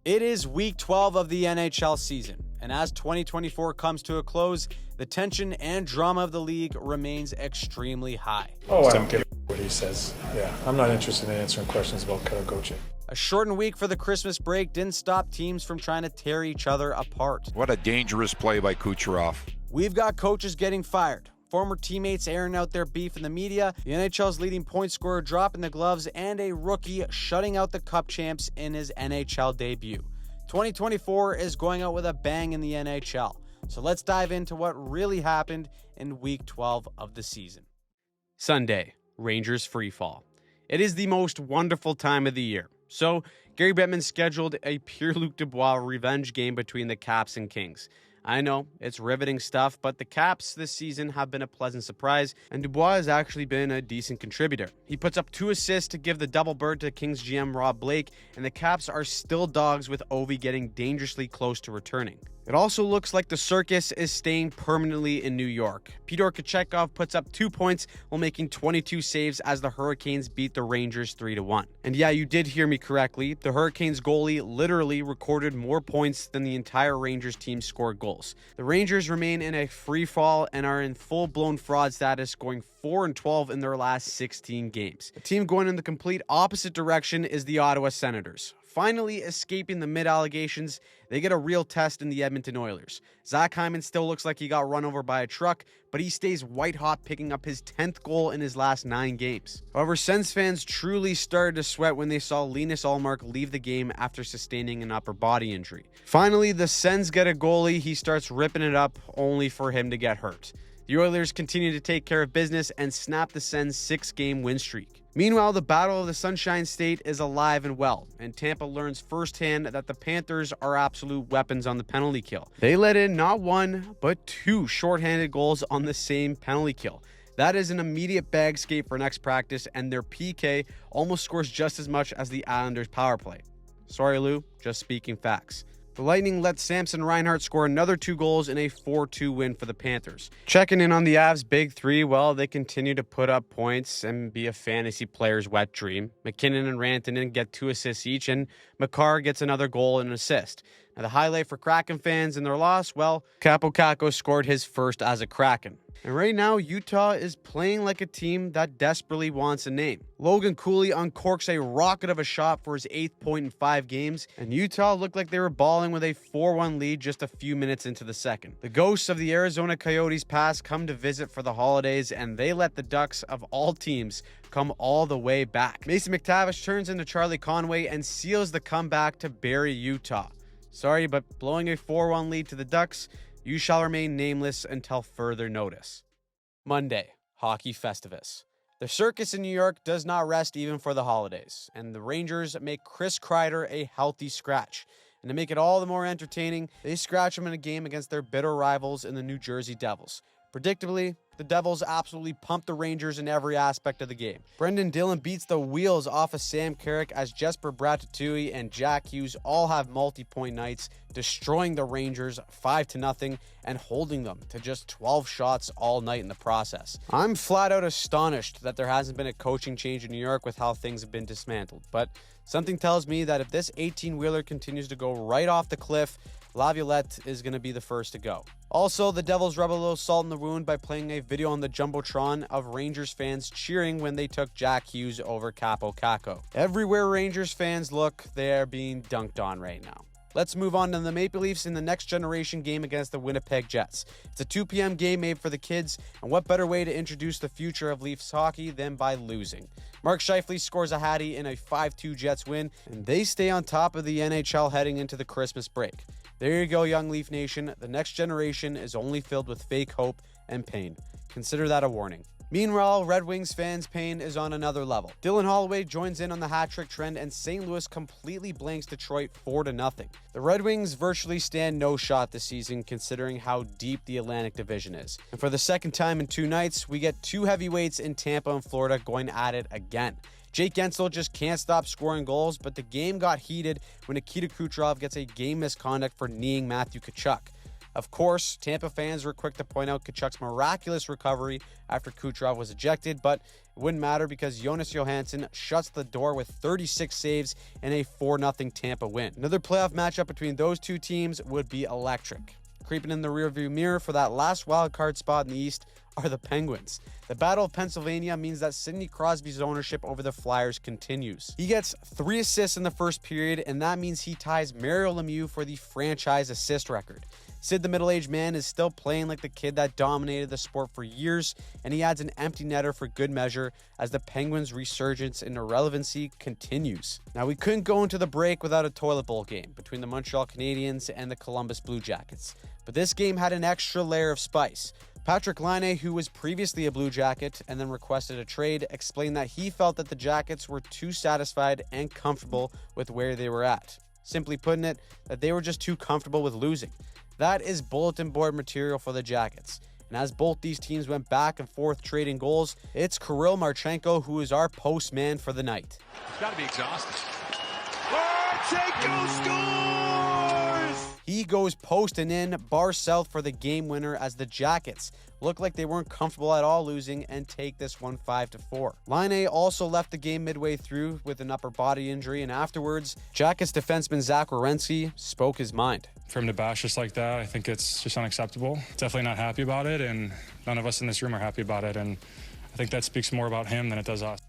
It is week 12 of the NHL season, and as 2024 comes to a close, the tension and drama of the league remains extremely high. Oh, I don't give a what he says. Yeah, I'm not interested in answering questions about Cutter coaching. A shortened week for the Christmas break didn't stop teams from trying to tear each other apart. What a dangerous play by Kucherov. We've got coaches getting fired, former teammates airing out their beef in the media, the NHL's leading point scorer dropping the gloves, and a rookie shutting out the Cup champs in his NHL debut. 2024 is going out with a bang in the NHL. So let's dive into what really happened in week 12 of the season. Sunday, Rangers freefall. It is the most wonderful time of the year. So Gary Bettman scheduled a Pierre-Luc Dubois revenge game between the Caps and Kings. I know, it's riveting stuff, but the Caps this season have been a pleasant surprise, and Dubois has actually been a decent contributor. He puts up 2 assists to give the double bird to Kings GM Rob Blake, and the Caps are still dogs with Ovi getting dangerously close to returning. It also looks like the circus is staying permanently in New York. Pyotr Kochetkov puts up 2 points while making 22 saves as the Hurricanes beat the Rangers 3-1. And yeah, you did hear me correctly. The Hurricanes goalie literally recorded more points than the entire Rangers team scored goals. The Rangers remain in a free fall and are in full-blown fraud status, going 4-12 in their last 16 games. A team going in the complete opposite direction is the Ottawa Senators. Finally escaping the mid-allegations, they get a real test in the Edmonton Oilers. Zach Hyman still looks like he got run over by a truck, but he stays white-hot, picking up his 10th goal in his last 9 games. However, Sens fans truly started to sweat when they saw Linus Ullmark leave the game after sustaining an upper body injury. Finally, the Sens get a goalie. He starts ripping it up, only for him to get hurt. The Oilers continue to take care of business and snap the Sens' 6-game win streak. Meanwhile, the Battle of the Sunshine State is alive and well, and Tampa learns firsthand that the Panthers are absolute weapons on the penalty kill. They let in not 1, but 2 shorthanded goals on the same penalty kill. That is an immediate bag skate for next practice, and their PK almost scores just as much as the Islanders' power play. Sorry, Lou, just speaking facts. The Lightning let Samson Reinhart score another 2 goals in a 4-2 win for the Panthers. Checking in on the Avs' big 3, well, they continue to put up points and be a fantasy player's wet dream. McKinnon and Rantanen get 2 assists each, and Makar gets another goal and an assist. Now, the highlight for Kraken fans in their loss, well, Kaapo Kakko scored his first as a Kraken. And right now, Utah is playing like a team that desperately wants a name. Logan Cooley uncorks a rocket of a shot for his 8th point in 5 games, and Utah looked like they were balling with a 4-1 lead just a few minutes into the second. The ghosts of the Arizona Coyotes past come to visit for the holidays, and they let the Ducks of all teams come all the way back. Mason McTavish turns into Charlie Conway and seals the comeback to bury Utah. Sorry, but blowing a 4-1 lead to the Ducks, you shall remain nameless until further notice. Monday, Hockey Festivus. The circus in New York does not rest even for the holidays, and the Rangers make Chris Kreider a healthy scratch. And to make it all the more entertaining, they scratch him in a game against their bitter rivals in the New Jersey Devils. Predictably, the Devils absolutely pumped the Rangers in every aspect of the game. Brendan Dillon beats the wheels off of Sam Carrick as Jesper Bratatouille and Jack Hughes all have multi-point nights, destroying the Rangers 5-0 and holding them to just 12 shots all night in the process. I'm flat out astonished that there hasn't been a coaching change in New York with how things have been dismantled, but something tells me that if this 18-wheeler continues to go right off the cliff, Laviolette is going to be the first to go. Also, the Devils rub a little salt in the wound by playing a video on the Jumbotron of Rangers fans cheering when they took Jack Hughes over Kaapo Kakko. Everywhere Rangers fans look, they are being dunked on right now. Let's move on to the Maple Leafs in the next generation game against the Winnipeg Jets. It's a 2 p.m. game made for the kids, and what better way to introduce the future of Leafs hockey than by losing? Mark Scheifele scores a hattie in a 5-2 Jets win, and they stay on top of the NHL heading into the Christmas break. There you go, young Leaf Nation. The next generation is only filled with fake hope and pain. Consider that a warning. Meanwhile, Red Wings fans' pain is on another level. Dylan Holloway joins in on the hat-trick trend, and St. Louis completely blanks Detroit 4-0. The Red Wings virtually stand no shot this season, considering how deep the Atlantic Division is. And for the second time in 2 nights, we get 2 heavyweights in Tampa and Florida going at it again. Jake Gensel just can't stop scoring goals, but the game got heated when Nikita Kucherov gets a game misconduct for kneeing Matthew Tkachuk. Of course, Tampa fans were quick to point out Tkachuk's miraculous recovery after Kucherov was ejected, but it wouldn't matter because Jonas Johansson shuts the door with 36 saves and a 4-0 Tampa win. Another playoff matchup between those two teams would be electric. Creeping in the rearview mirror for that last wild card spot in the East are the Penguins. The Battle of Pennsylvania means that Sidney Crosby's ownership over the Flyers continues. He gets 3 assists in the first period, and that means he ties Mario Lemieux for the franchise assist record. Sid, the middle-aged man, is still playing like the kid that dominated the sport for years, and he adds an empty netter for good measure as the Penguins' resurgence in irrelevancy continues. Now, we couldn't go into the break without a toilet bowl game between the Montreal Canadiens and the Columbus Blue Jackets, but this game had an extra layer of spice. Patrick Laine, who was previously a Blue Jacket and then requested a trade, explained that he felt that the Jackets were too satisfied and comfortable with where they were at. Simply putting it, that they were just too comfortable with losing. That is bulletin board material for the Jackets. And as both these teams went back and forth trading goals, it's Kirill Marchenko who is our postman for the night. He's got to be exhausted. Marchenko scores! He goes posting in bar south for the game winner as the Jackets look like they weren't comfortable at all losing and take this one 5-4. Laine also left the game midway through with an upper body injury, and afterwards, Jackets defenseman Zach Werenski spoke his mind. For him to bash us like that, I think it's just unacceptable. Definitely not happy about it, and none of us in this room are happy about it, and I think that speaks more about him than it does us.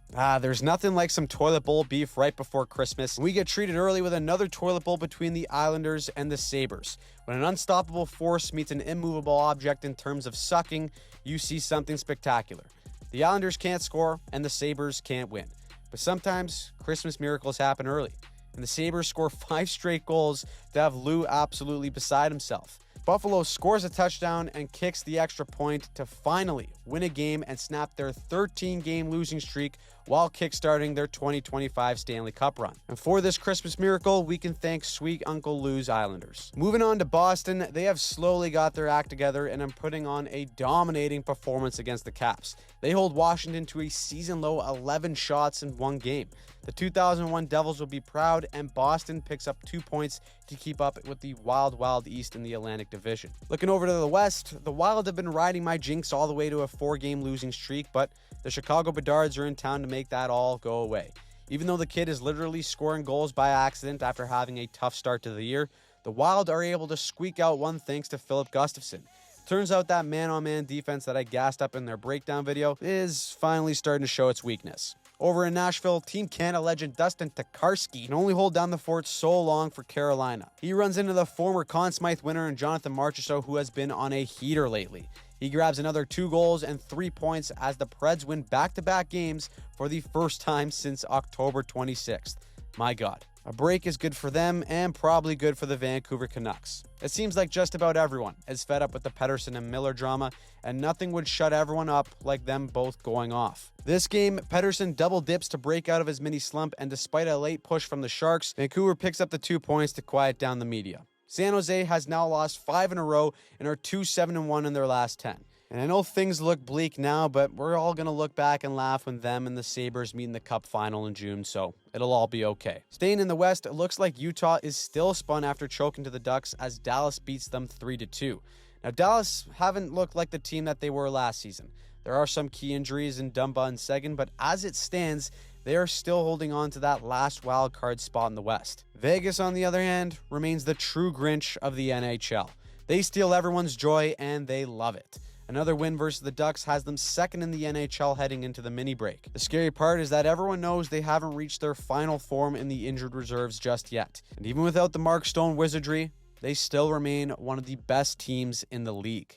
There's nothing like some toilet bowl beef right before Christmas. We get treated early with another toilet bowl between the Islanders and the Sabres. When an unstoppable force meets an immovable object in terms of sucking, you see something spectacular. The Islanders can't score, and the Sabres can't win. But sometimes, Christmas miracles happen early, and the Sabres score 5 straight goals to have Lou absolutely beside himself. Buffalo scores a touchdown and kicks the extra point to finally win a game and snap their 13-game losing streak while kickstarting their 2025 Stanley Cup run. And for this Christmas miracle, we can thank sweet Uncle Lou's Islanders. Moving on to Boston, they have slowly got their act together and are putting on a dominating performance against the Caps. They hold Washington to a season-low 11 shots in one game. The 2001 Devils will be proud, and Boston picks up 2 points to keep up with the Wild East in the Atlantic Division. Looking over to the West, the Wild have been riding my jinx all the way to a 4-game losing streak, but the Chicago Bedards are in town to make that all go away. Even though the kid is literally scoring goals by accident after having a tough start to the year, the Wild are able to squeak out one thanks to Philip Gustafsson. Turns out that man-on-man defense that I gassed up in their breakdown video is finally starting to show its weakness. Over in Nashville, Team Canada legend Dustin Tokarski can only hold down the fort so long for Carolina. He runs into the former Conn Smythe winner and Jonathan Marchessault, who has been on a heater lately. He grabs another 2 goals and 3 points as the Preds win back-to-back games for the first time since October 26th. My God. A break is good for them and probably good for the Vancouver Canucks. It seems like just about everyone is fed up with the Pettersson and Miller drama, and nothing would shut everyone up like them both going off. This game, Pettersson double dips to break out of his mini slump, and despite a late push from the Sharks, Vancouver picks up the 2 points to quiet down the media. San Jose has now lost 5 in a row and are 2-7-1 in their last 10. And I know things look bleak now, but we're all going to look back and laugh when them and the Sabres meet in the Cup final in June, so it'll all be okay. Staying in the West, it looks like Utah is still spun after choking to the Ducks as Dallas beats them 3-2. Now, Dallas haven't looked like the team that they were last season. There are some key injuries in Dumba and Seguin, but as it stands, they are still holding on to that last wild card spot in the West. Vegas, on the other hand, remains the true Grinch of the NHL. They steal everyone's joy, and they love it. Another win versus the Ducks has them second in the NHL heading into the mini break. The scary part is that everyone knows they haven't reached their final form in the injured reserves just yet. And even without the Mark Stone wizardry, they still remain one of the best teams in the league.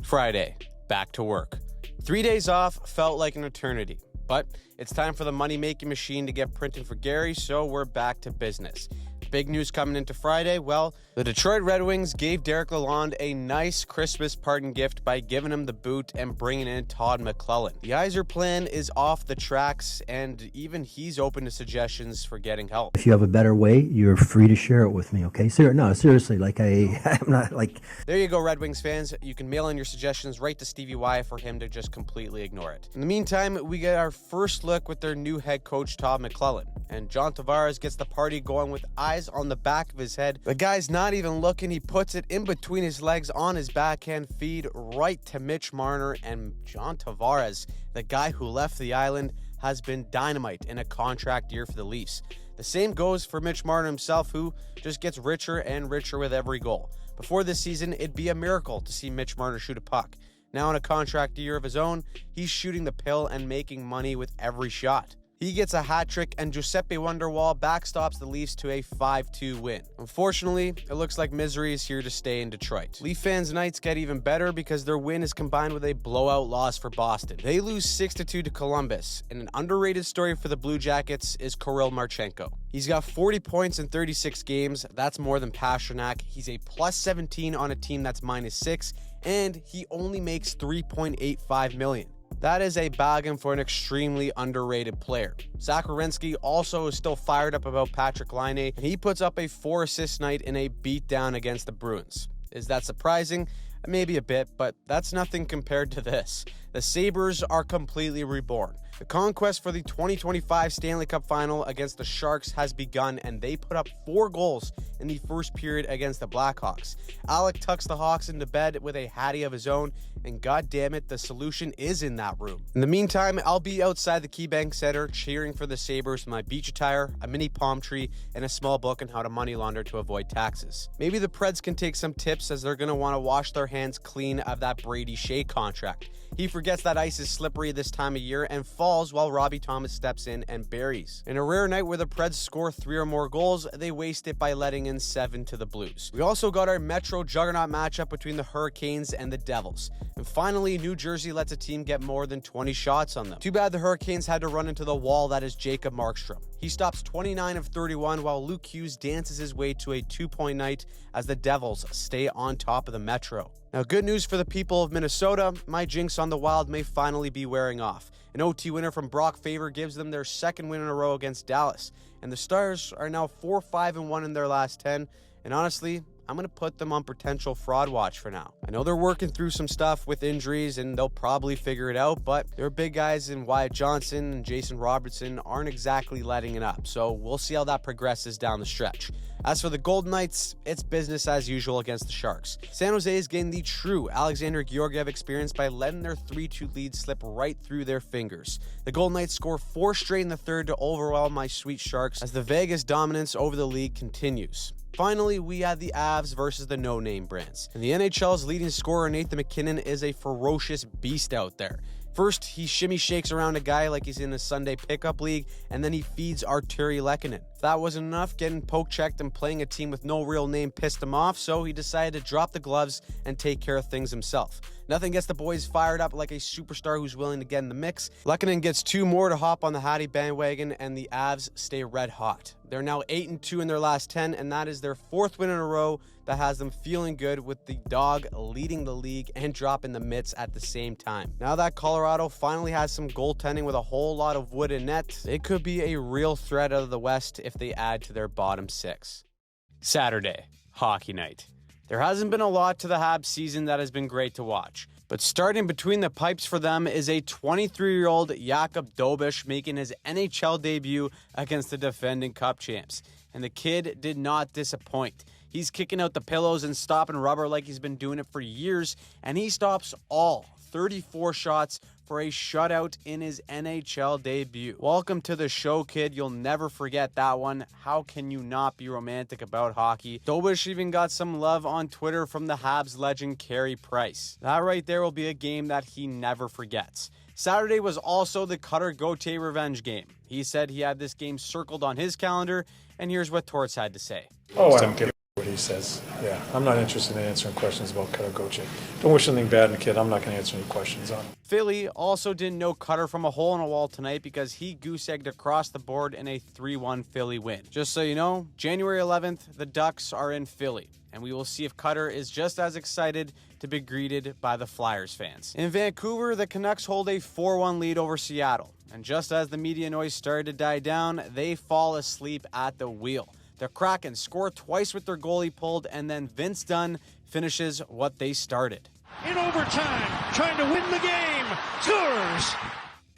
Friday, back to work. 3 days off felt like an eternity, but it's time for the money-making machine to get printing for Gary, so we're back to business. Big news coming into Friday. Well, the Detroit Red Wings gave Derek Lalonde a nice Christmas parting gift by giving him the boot and bringing in Todd McLellan. The Yzer plan is off the tracks, and even he's open to suggestions for getting help. If you have a better way, you're free to share it with me, okay? Seriously, I'm not like... There you go, Red Wings fans. You can mail in your suggestions right to Stevie Y for him to just completely ignore it. In the meantime, we get our first look with their new head coach, Todd McLellan, and John Tavares gets the party going with eyes eyes on the back of his head. The guy's not even looking. He puts it in between his legs on his backhand feed right to Mitch Marner. And John Tavares, the guy who left the island, has been dynamite in a contract year for the Leafs. The same goes for Mitch Marner himself, who just gets richer and richer with every goal. Before this season, it'd be a miracle to see Mitch Marner shoot a puck. Now in a contract year of his own, he's shooting the pill and making money with every shot. He gets a hat trick, and Giuseppe Wonderwall backstops the Leafs to a 5-2 win. Unfortunately, it looks like misery is here to stay in Detroit. Leaf fans' nights get even better because their win is combined with a blowout loss for Boston. They lose 6-2 to Columbus, and an underrated story for the Blue Jackets is Kirill Marchenko. He's got 40 points in 36 games. That's more than Pastrnak. He's a plus 17 on a team that's minus 6, and he only makes $3.85 million. That is a bargain for an extremely underrated player. Zach Werenski also is still fired up about Patrick Laine, and he puts up a 4-assist night in a beatdown against the Bruins. Is that surprising? Maybe a bit, but that's nothing compared to this. The Sabres are completely reborn. The conquest for the 2025 Stanley Cup Final against the Sharks has begun, and they put up 4 goals in the first period against the Blackhawks. Alec tucks the Hawks into bed with a hattie of his own, and goddammit, the solution is in that room. In the meantime, I'll be outside the KeyBank Center cheering for the Sabres with my beach attire, a mini palm tree, and a small book on how to money launder to avoid taxes. Maybe the Preds can take some tips, as they're going to want to wash their hands clean of that Brady Shea contract. He forgets that ice is slippery this time of year and falls while Robbie Thomas steps in and buries. In a rare night where the Preds score 3 or more goals, they waste it by letting in 7 to the Blues. We also got our Metro juggernaut matchup between the Hurricanes and the Devils. And finally, New Jersey lets a team get more than 20 shots on them. Too bad the Hurricanes had to run into the wall that is Jacob Markstrom. He stops 29 of 31 while Luke Hughes dances his way to a 2-point night as the Devils stay on top of the Metro. Now, good news for the people of Minnesota, my jinx on the Wild may finally be wearing off. An OT winner from Brock Faber gives them their 2nd win in a row against Dallas, and the Stars are now 4-5-1 in their last 10, and honestly, I'm going to put them on potential fraud watch for now. I know they're working through some stuff with injuries, and they'll probably figure it out, but their big guys in Wyatt Johnson and Jason Robertson aren't exactly letting it up, so we'll see how that progresses down the stretch. As for the Golden Knights, it's business as usual against the Sharks. San Jose is getting the true Alexander Georgiev experience by letting their 3-2 lead slip right through their fingers. The Golden Knights score 4 straight in the third to overwhelm my sweet Sharks as the Vegas dominance over the league continues. Finally, we had the Avs versus the no-name brands. And the NHL's leading scorer, Nathan MacKinnon, is a ferocious beast out there. First, he shimmy shakes around a guy like he's in a Sunday pickup league, and then he feeds Arturi Lehkonen. If that wasn't enough, getting poke-checked and playing a team with no real name pissed him off, so he decided to drop the gloves and take care of things himself. Nothing gets the boys fired up like a superstar who's willing to get in the mix. Lehkonen gets 2 more to hop on the Hattie bandwagon, and the Avs stay red hot. They're now 8-2 in their last 10, and that is their 4th win in a row that has them feeling good, with the dog leading the league and dropping the mitts at the same time. Now that Colorado finally has some goaltending with a whole lot of wood and net, they could be a real threat out of the West if they add to their bottom 6. Saturday, hockey night. There hasn't been a lot to the Habs season that has been great to watch, but starting between the pipes for them is a 23-year-old Jakub Dobeš making his NHL debut against the defending Cup champs, and the kid did not disappoint. He's kicking out the pillows and stopping rubber like he's been doing it for years, and he stops all 34 shots for a shutout in his NHL debut. Welcome to the show, kid. You'll never forget that one. How can you not be romantic about hockey? Dobeš even got some love on Twitter from the Habs legend Carey Price. That right there will be a game that he never forgets. Saturday was also the Cutter Gauthier revenge game. He said he had this game circled on his calendar, and here's what Torts had to say. Oh, I don't give what he says. Yeah, I'm not interested in answering questions about Cutter Gauthier. Don't wish anything bad on the kid. I'm not going to answer any questions on him. Philly also didn't know Cutter from a hole in a wall tonight because he goose-egged across the board in a 3-1 Philly win. Just so you know, January 11th, the Ducks are in Philly, and we will see if Cutter is just as excited to be greeted by the Flyers fans. In Vancouver, the Canucks hold a 4-1 lead over Seattle, and just as the media noise started to die down, they fall asleep at the wheel. The Kraken score twice with their goalie pulled, and then Vince Dunn finishes what they started. In overtime, trying to win the game, scores!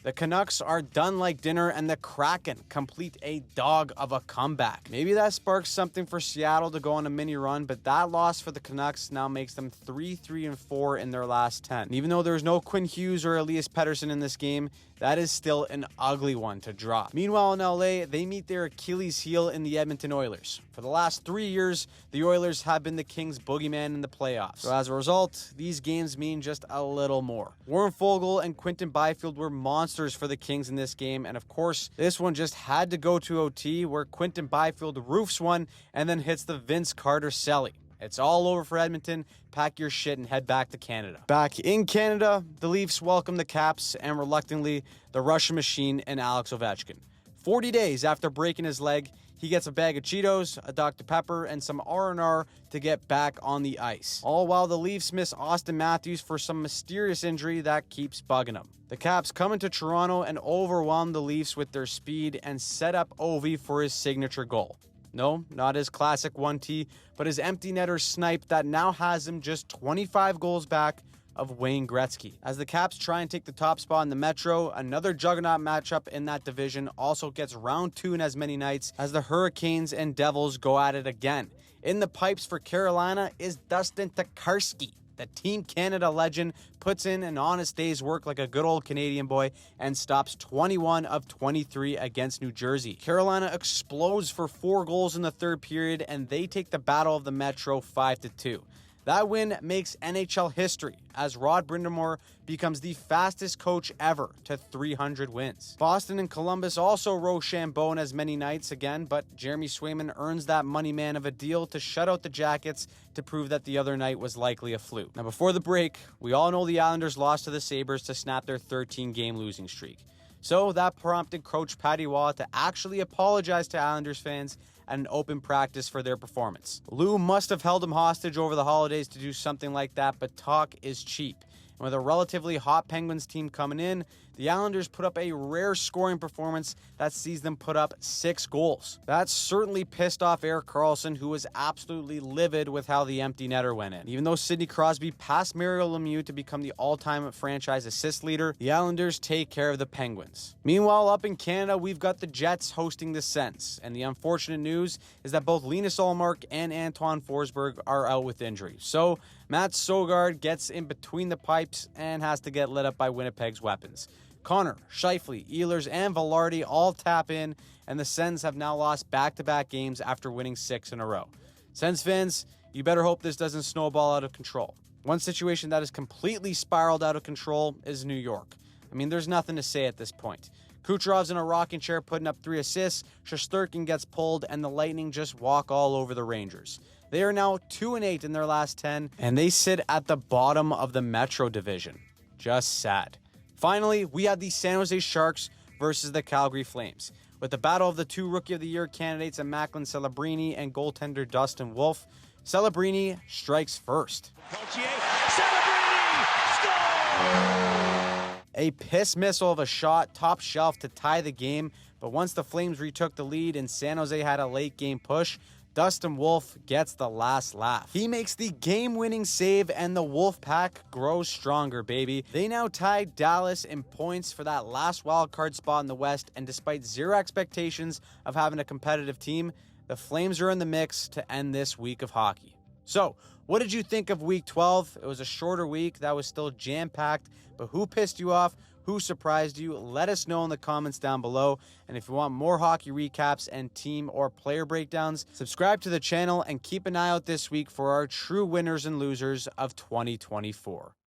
The Canucks are done like dinner, and the Kraken complete a dog of a comeback. Maybe that sparks something for Seattle to go on a mini run, but that loss for the Canucks now makes them 3-3-4 in their last 10. And even though there's no Quinn Hughes or Elias Pettersson in this game, that is still an ugly one to drop. Meanwhile, in LA, they meet their Achilles heel in the Edmonton Oilers. For the last 3 years, the Oilers have been the Kings' boogeyman in the playoffs. So as a result, these games mean just a little more. Warren Foegele and Quinton Byfield were monsters for the Kings in this game, and of course, this one just had to go to OT, where Quinton Byfield roofs one and then hits the Vince Carter celly. It's all over for Edmonton. Pack your shit and head back to Canada. Back in Canada, the Leafs welcome the Caps and reluctantly the Russian machine and Alex Ovechkin. 40 days after breaking his leg, he gets a bag of Cheetos, a Dr. Pepper, and some R&R to get back on the ice. All while the Leafs miss Austin Matthews for some mysterious injury that keeps bugging him. The Caps come into Toronto and overwhelm the Leafs with their speed and set up Ovi for his signature goal. No, not his classic 1T, but his empty netter snipe that now has him just 25 goals back of Wayne Gretzky. As the Caps try and take the top spot in the Metro, another juggernaut matchup in that division also gets round 2 in as many nights as the Hurricanes and Devils go at it again. In the pipes for Carolina is Dustin Tokarski. The Team Canada legend puts in an honest day's work like a good old Canadian boy and stops 21 of 23 against New Jersey. Carolina explodes for 4 goals in the third period, and they take the Battle of the Metro 5-2. That win makes NHL history as Rod Brind'Amour becomes the fastest coach ever to 300 wins. Boston and Columbus also Rochambeau as many nights again, but Jeremy Swayman earns that money man of a deal to shut out the Jackets to prove that the other night was likely a fluke. Now before the break, we all know the Islanders lost to the Sabres to snap their 13-game losing streak. So that prompted Coach Patty Waugh to actually apologize to Islanders fans at an open practice for their performance. Lou must have held him hostage over the holidays to do something like that, but talk is cheap. And with a relatively hot Penguins team coming in, the Islanders put up a rare scoring performance that sees them put up 6 goals. That certainly pissed off Erik Karlsson, who was absolutely livid with how the empty netter went in. Even though Sidney Crosby passed Mario Lemieux to become the all-time franchise assist leader, the Islanders take care of the Penguins. Meanwhile, up in Canada, we've got the Jets hosting the Sens, and the unfortunate news is that both Linus Ullmark and Antoine Forsberg are out with injury. So Matt Sogard gets in between the pipes and has to get lit up by Winnipeg's weapons. Connor, Scheifele, Ehlers, and Velarde all tap in, and the Sens have now lost back-to-back games after winning 6 in a row. Sens fans, you better hope this doesn't snowball out of control. One situation that has completely spiraled out of control is New York. I mean, there's nothing to say at this point. Kucherov's in a rocking chair putting up 3 assists, Shesterkin gets pulled, and the Lightning just walk all over the Rangers. They are now 2-8 in their last 10, and they sit at the bottom of the Metro Division. Just sad. Finally, we had the San Jose Sharks versus the Calgary Flames. With the battle of the 2 Rookie of the Year candidates in Macklin Celebrini and goaltender Dustin Wolf, Celebrini strikes first. A piss missile of a shot, top shelf to tie the game, but once the Flames retook the lead and San Jose had a late game push, Dustin Wolf gets the last laugh. He makes the game-winning save, and the Wolf Pack grows stronger, baby. They now tie Dallas in points for that last wildcard spot in the West, and despite zero expectations of having a competitive team, the Flames are in the mix to end this week of hockey. So, what did you think of Week 12? It was a shorter week that was still jam-packed, but who pissed you off? Who surprised you? Let us know in the comments down below. And if you want more hockey recaps and team or player breakdowns, subscribe to the channel and keep an eye out this week for our true winners and losers of 2024.